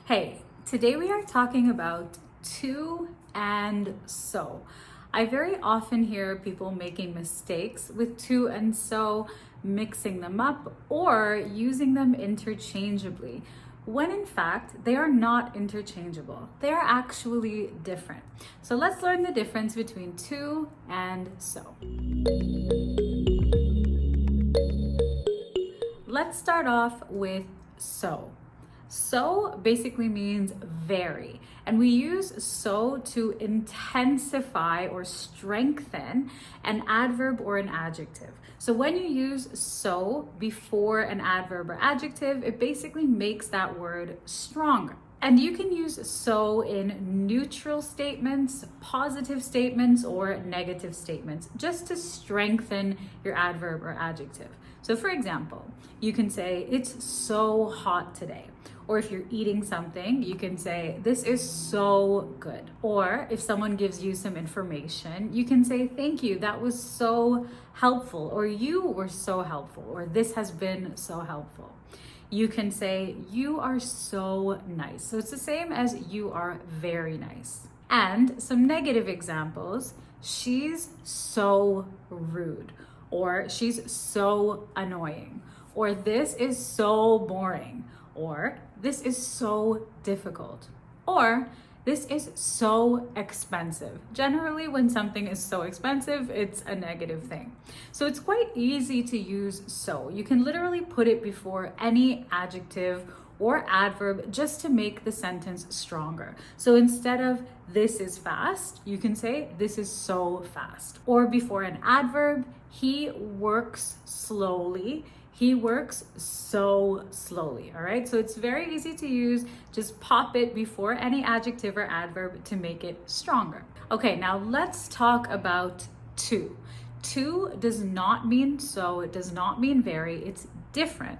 Hey, today we are talking about to and so. I very often hear people making mistakes with to and so, mixing them up or using them interchangeably, when in fact they are not interchangeable. They are actually different. So let's learn the difference between to and so. Let's start off with so. So basically means very, and we use so to intensify or strengthen an adverb or an adjective. So when you use so before an adverb or adjective, it basically makes that word stronger. And you can use so in neutral statements, positive statements, or negative statements, just to strengthen your adverb or adjective. So for example, you can say, it's so hot today. Or if you're eating something, you can say, this is so good. Or if someone gives you some information, you can say, thank you, that was so helpful. Or you were so helpful. Or this has been so helpful. You can say, you are so nice. So it's the same as you are very nice. And some negative examples, she's so rude. Or she's so annoying. Or this is so boring. Or this is so difficult. Or this is so expensive. Generally, when something is so expensive, it's a negative thing. So it's quite easy to use so. You can literally put it before any adjective or adverb just to make the sentence stronger. So instead of this is fast, you can say this is so fast. Or before an adverb, he works slowly. He works so slowly, all right? So it's very easy to use. Just pop it before any adjective or adverb to make it stronger. Okay, now let's talk about to. To does not mean so, it does not mean very, it's different.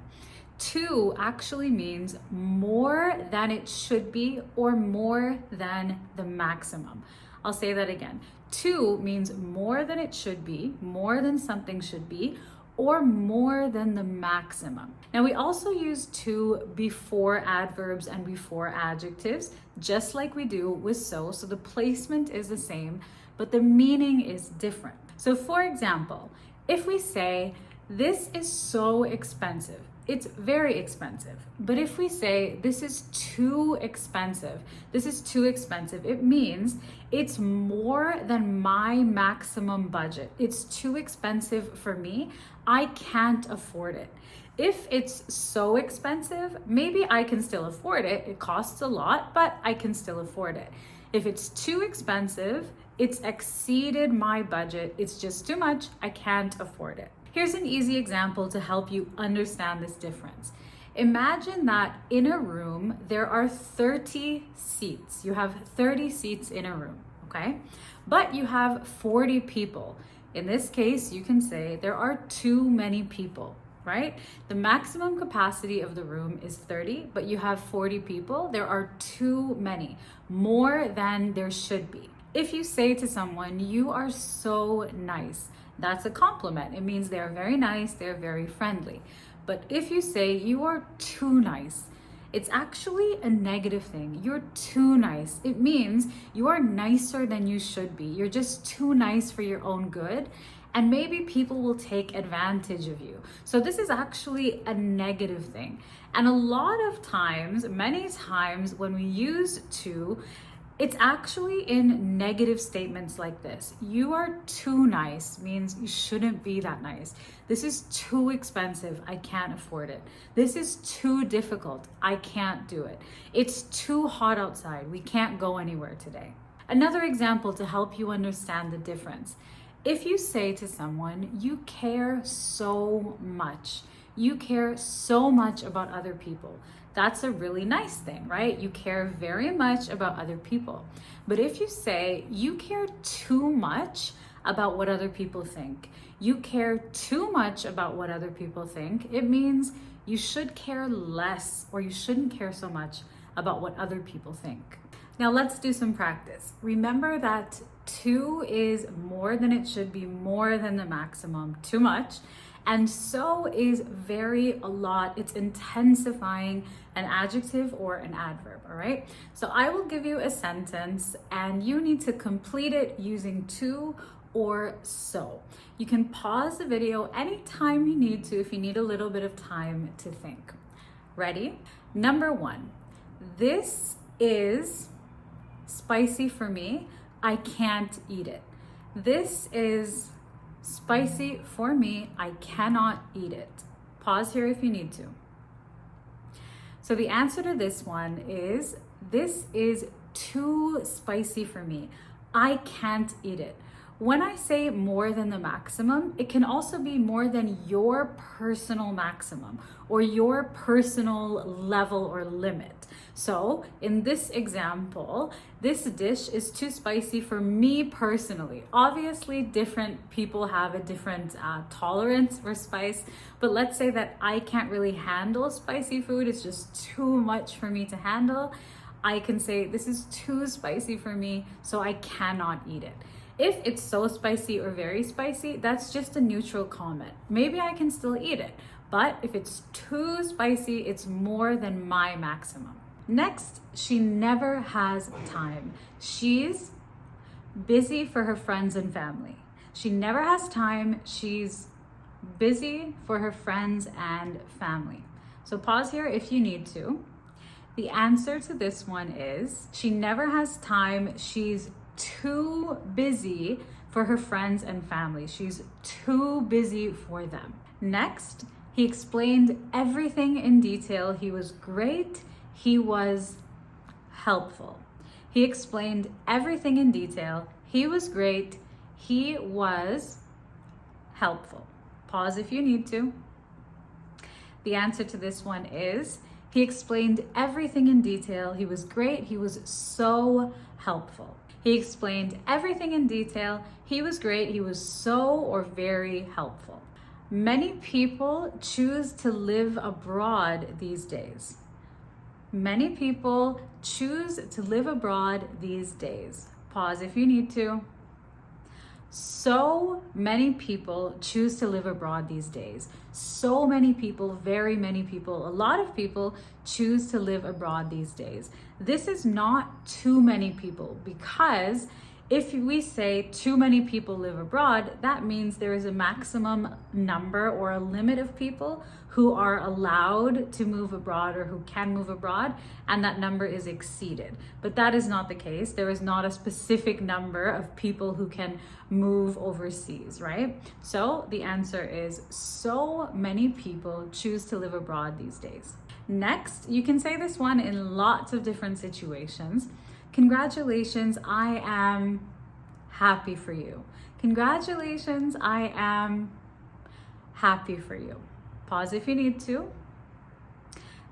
To actually means more than it should be or more than the maximum. I'll say that again. To means more than it should be, more than something should be, or more than the maximum. Now we also use to before adverbs and before adjectives, just like we do with so. So the placement is the same, but the meaning is different. So for example, if we say, this is so expensive, it's very expensive. But if we say, this is too expensive, it means it's more than my maximum budget. It's too expensive for me. I can't afford it. If it's so expensive, maybe I can still afford it. It costs a lot, but I can still afford it. If it's too expensive, it's exceeded my budget. It's just too much. I can't afford it. Here's an easy example to help you understand this difference. Imagine that in a room, there are 30 seats. You have 30 seats in a room, okay? But you have 40 people. In this case, you can say there are too many people, right? The maximum capacity of the room is 30, but you have 40 people. There are too many, more than there should be. If you say to someone, you are so nice, that's a compliment. It means they're very nice, they're very friendly. But if you say you are too nice, it's actually a negative thing. You're too nice. It means you are nicer than you should be. You're just too nice for your own good. And maybe people will take advantage of you. So this is actually a negative thing. And a lot of times, many times when we use to, it's actually in negative statements like this. You are too nice means you shouldn't be that nice. This is too expensive. I can't afford it. This is too difficult. I can't do it. It's too hot outside. We can't go anywhere today. Another example to help you understand the difference. If you say to someone, you care so much. You care so much about other people. That's a really nice thing, right? You care very much about other people. But if you say you care too much about what other people think, you care too much about what other people think, it means you should care less or you shouldn't care so much about what other people think. Now let's do some practice. Remember that to is more than it should be, more than the maximum, too much. And so is very, a lot. It's intensifying an adjective or an adverb, all right? So I will give you a sentence and you need to complete it using to or so. You can pause the video anytime you need to if you need a little bit of time to think. Ready? Number 1, this is spicy for me. I can't eat it. This is spicy for me. I cannot eat it. Pause here if you need to. So the answer to this one is, this is too spicy for me. I can't eat it. When I say more than the maximum, it can also be more than your personal maximum or your personal level or limit. So in this example, this dish is too spicy for me personally. Obviously, different people have a different tolerance for spice, but let's say that I can't really handle spicy food. It's just too much for me to handle. I can say this is too spicy for me, so I cannot eat it. If it's so spicy or very spicy, that's just a neutral comment. Maybe I can still eat it, but if it's too spicy, it's more than my maximum. Next, she never has time. She's busy for her friends and family. She never has time. She's busy for her friends and family. So pause here if you need to. The answer to this one is, she never has time. She's too busy for her friends and family. She's too busy for them. Next, he explained everything in detail. He was great. He was helpful. He explained everything in detail. He was great. He was helpful. Pause if you need to. The answer to this one is, he explained everything in detail. He was great. He was so helpful. He explained everything in detail. He was great. He was so or very helpful. Many people choose to live abroad these days. Many people choose to live abroad these days. Pause if you need to. So many people choose to live abroad these days. So many people, very many people, a lot of people choose to live abroad these days. This is not too many people, because if we say too many people live abroad, that means there is a maximum number or a limit of people who are allowed to move abroad or who can move abroad, and that number is exceeded. But that is not the case. There is not a specific number of people who can move overseas, right? So the answer is, so many people choose to live abroad these days. Next, you can say this one in lots of different situations. Congratulations, I am happy for you. Congratulations, I am happy for you. Pause if you need to.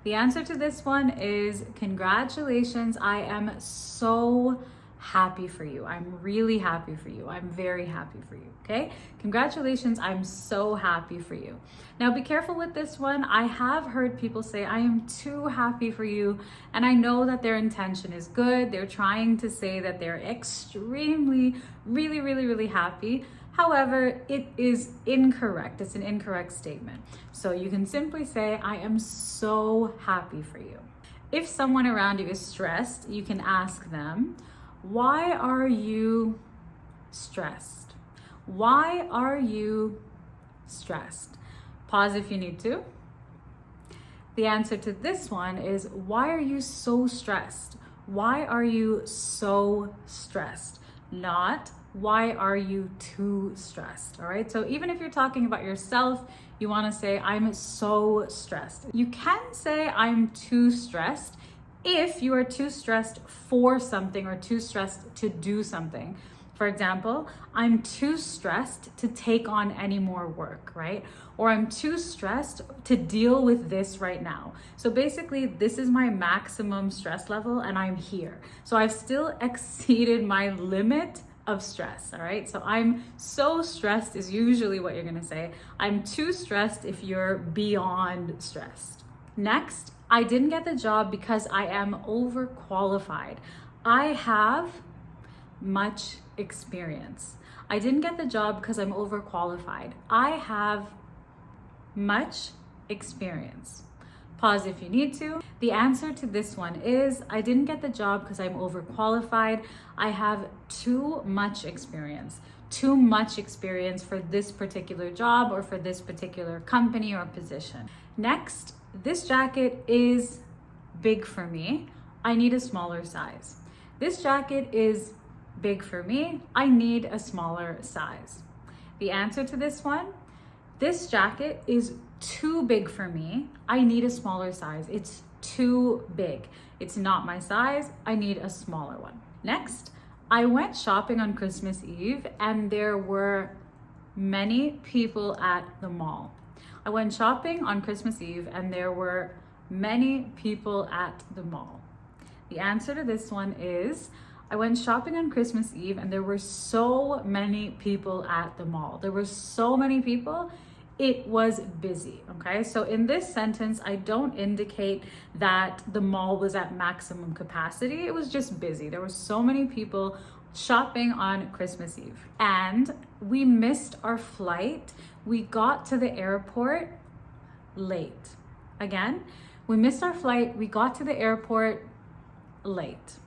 The answer to this one is, congratulations, I am so happy for you. I'm really happy for you. I'm very happy for you, okay? Congratulations, I'm so happy for you. Now be careful with this one. I have heard people say, I am too happy for you, and I know that their intention is good. They're trying to say that they're extremely, really happy. However, it is incorrect. It's an incorrect statement. So you can simply say, I am so happy for you. If someone around you is stressed, you can ask them, why are you stressed? Why are you stressed? Pause if you need to. The answer to this one is, why are you so stressed? Why are you so stressed? Not, why are you too stressed? All right. So even if you're talking about yourself, you want to say, I'm so stressed. You can say, I'm too stressed if you are too stressed for something or too stressed to do something. For example, I'm too stressed to take on any more work, right? Or I'm too stressed to deal with this right now. So basically, this is my maximum stress level and I'm here. So I've still exceeded my limit of stress, all right? So I'm so stressed is usually what you're gonna say. I'm too stressed if you're beyond stressed. Next, I didn't get the job because I am overqualified. I have much experience. I didn't get the job because I'm overqualified. I have much experience. Pause if you need to. The answer to this one is I didn't get the job because I'm overqualified. I have too much experience. Too much experience for this particular job or for this particular company or position. Next, this jacket is big for me. I need a smaller size. This jacket is big for me. I need a smaller size. The answer to this one, this jacket is too big for me. I need a smaller size. It's too big. It's not my size. I need a smaller one. Next, I went shopping on Christmas Eve and there were many people at the mall. I went shopping on Christmas Eve and there were many people at the mall. The answer to this one is I went shopping on Christmas Eve and there were so many people at the mall. There were so many people. It was busy, okay? So in this sentence, I don't indicate that the mall was at maximum capacity. It was just busy. There were so many people shopping on Christmas Eve. And we missed our flight. We got to the airport late. Again, we missed our flight. We got to the airport late.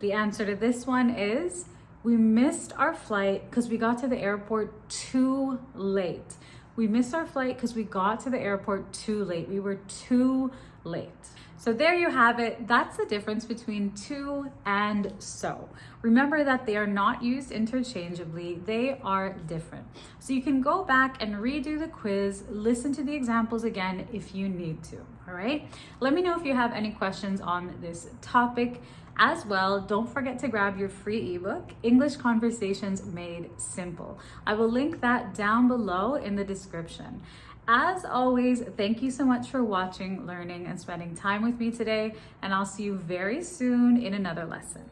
The answer to this one is we missed our flight because we got to the airport too late. We missed our flight because we got to the airport too late. We were too late. So there you have it. That's the difference between to and so. Remember that they are not used interchangeably. They are different. So you can go back and redo the quiz, listen to the examples again if you need to, all right? Let me know if you have any questions on this topic. As well, don't forget to grab your free ebook, English Conversations Made Simple. I will link that down below in the description. As always, thank you so much for watching, learning, and spending time with me today, and I'll see you very soon in another lesson.